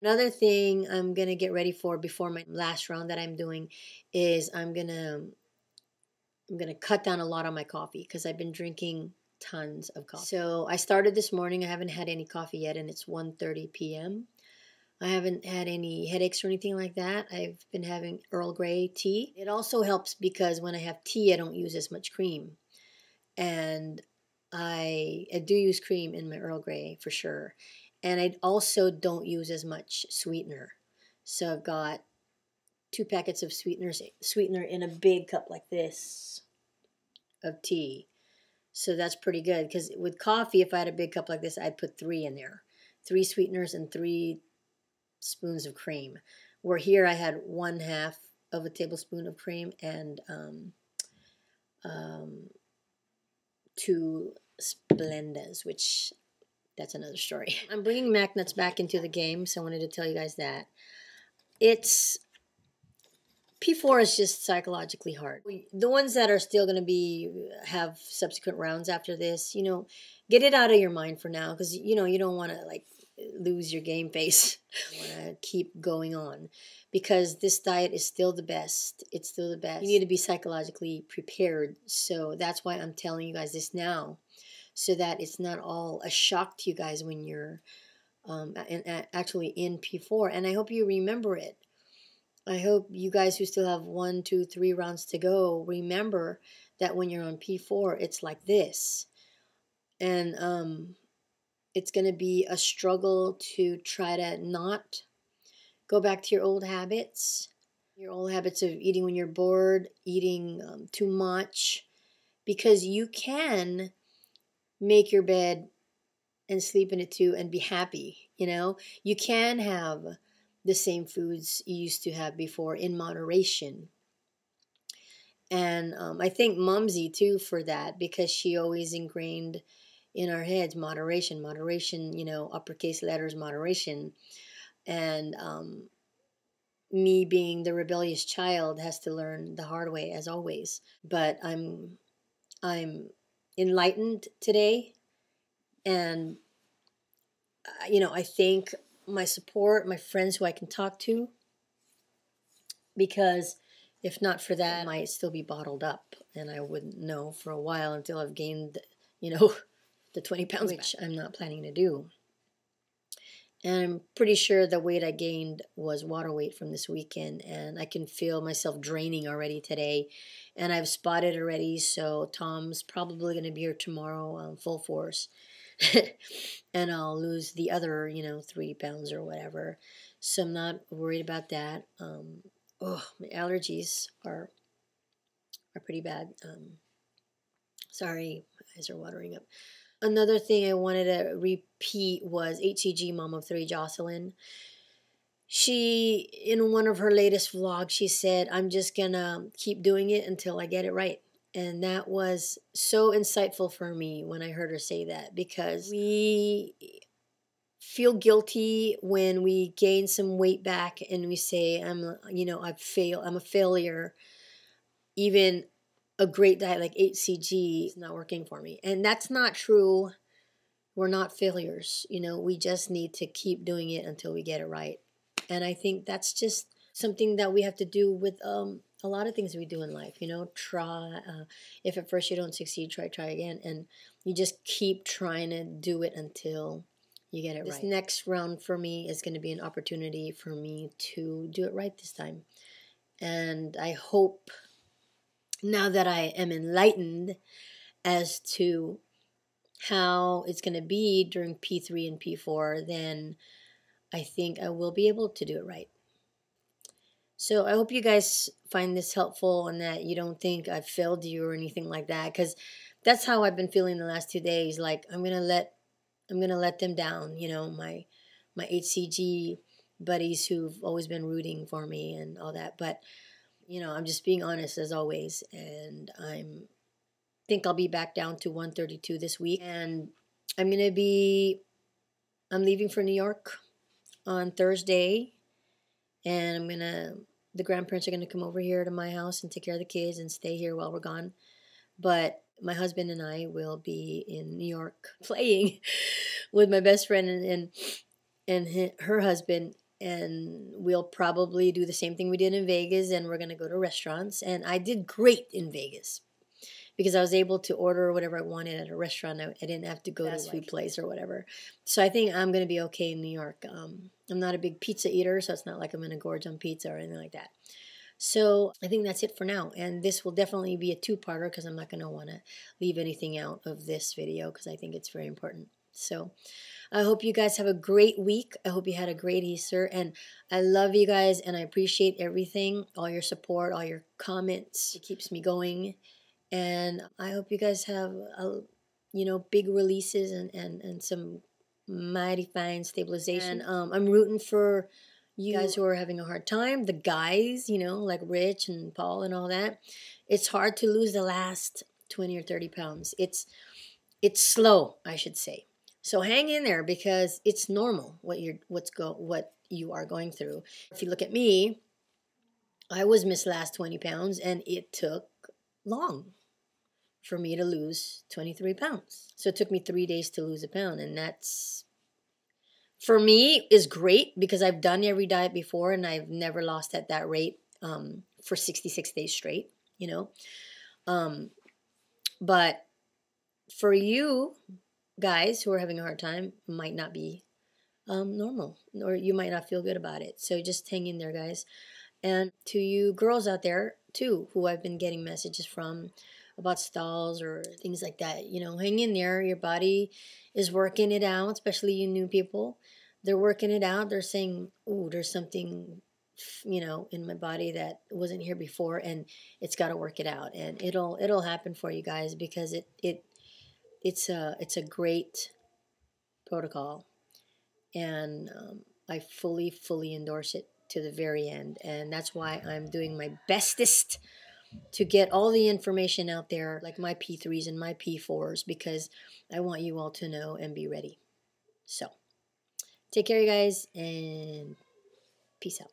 Another thing I'm going to get ready for before my last round that I'm doing is I'm going to cut down a lot on my coffee because I've been drinking tons of coffee. So I started this morning. I haven't had any coffee yet, and it's 1:30 p.m. I haven't had any headaches or anything like that. I've been having Earl Grey tea. It also helps because when I have tea, I don't use as much cream. And I do use cream in my Earl Grey for sure. And I also don't use as much sweetener. So I've got 2 packets of sweetener in a big cup like this of tea. So that's pretty good because with coffee, if I had a big cup like this, I'd put 3 in there. 3 sweeteners and 3 spoons of cream. Where here I had 1/2 of a tablespoon of cream and 2 Splendas, which that's another story. I'm bringing Mac Nuts back into the game, so I wanted to tell you guys that. It's P4 is just psychologically hard. The ones that are still going to have subsequent rounds after this, get it out of your mind for now because, you don't want to lose your game face. You want to keep going on because this diet is still the best. It's still the best. You need to be psychologically prepared. So that's why I'm telling you guys this now so that it's not all a shock to you guys when you're actually in P4. And I hope you remember it. I hope you guys who still have 1, 2, 3 rounds to go remember that when you're on P4, it's like this. And it's going to be a struggle to try to not go back to your old habits of eating when you're bored, eating too much, because you can make your bed and sleep in it too and be happy. You can have the same foods you used to have before in moderation. And I thank Mumsy too for that because she always ingrained in our heads moderation, uppercase letters, moderation. And me being the rebellious child has to learn the hard way as always. But I'm enlightened today, and I thank my support, my friends who I can talk to, because if not for that, I might still be bottled up, and I wouldn't know for a while until I've gained, the 20 pounds, which I'm not planning to do. And I'm pretty sure the weight I gained was water weight from this weekend, and I can feel myself draining already today, and I've spotted already, so Tom's probably going to be here tomorrow full force, and I'll lose the other, 3 pounds or whatever, so I'm not worried about that. My allergies are pretty bad. Sorry, my eyes are watering up. Another thing I wanted to repeat was HCG Mom of 3, Jocelyn. She, in one of her latest vlogs, she said, I'm just going to keep doing it until I get it right. And that was so insightful for me when I heard her say that, because we feel guilty when we gain some weight back and we say, I'm a failure. Even a great diet like HCG is not working for me. And that's not true. We're not failures. We just need to keep doing it until we get it right. And I think that's just something that we have to do with a lot of things we do in life. Try. If at first you don't succeed, try again. And you just keep trying to do it until you get it right. This next round for me is going to be an opportunity for me to do it right this time. And I hope, now that I am enlightened as to how it's going to be during P3 and P4, then I think I will be able to do it right. So I hope you guys find this helpful and that you don't think I've failed you or anything like that, because that's how I've been feeling the last 2 days. Like I'm gonna let them down. My HCG buddies who've always been rooting for me and all that, but. I'm just being honest as always, and think I'll be back down to 132 this week, and I'm leaving for New York on Thursday, and the grandparents are gonna come over here to my house and take care of the kids and stay here while we're gone. But my husband and I will be in New York playing with my best friend and her husband and we'll probably do the same thing we did in Vegas, and we're going to go to restaurants. And I did great in Vegas because I was able to order whatever I wanted at a restaurant. I didn't have to go to a fast food place or whatever. So I think I'm going to be okay in New York. I'm not a big pizza eater, so it's not like I'm going to gorge on pizza or anything like that. So I think that's it for now. And this will definitely be a two-parter because I'm not going to want to leave anything out of this video because I think it's very important. So I hope you guys have a great week. I hope you had a great Easter. And I love you guys and I appreciate everything, all your support, all your comments. It keeps me going. And I hope you guys have, big releases and some mighty fine stabilization. And I'm rooting for you guys who are having a hard time. The guys, like Rich and Paul and all that. It's hard to lose the last 20 or 30 pounds. It's slow, I should say. So hang in there because it's normal what you are going through. If you look at me, I was missed last 20 pounds and it took long for me to lose 23 pounds. So it took me 3 days to lose a pound, and that's, for me, is great because I've done every diet before and I've never lost at that rate for 66 days straight, But for you guys who are having a hard time, might not be normal, or you might not feel good about it. So just hang in there, guys. And to you girls out there too, who I've been getting messages from about stalls or things like that, hang in there. Your body is working it out, especially you new people. They're working it out. They're saying, "Ooh, there's something, in my body that wasn't here before, and it's got to work it out." And it'll happen for you guys because it's a great protocol, and I fully endorse it to the very end. And that's why I'm doing my bestest to get all the information out there, like my P3s and my P4s, because I want you all to know and be ready. So take care, you guys, and peace out.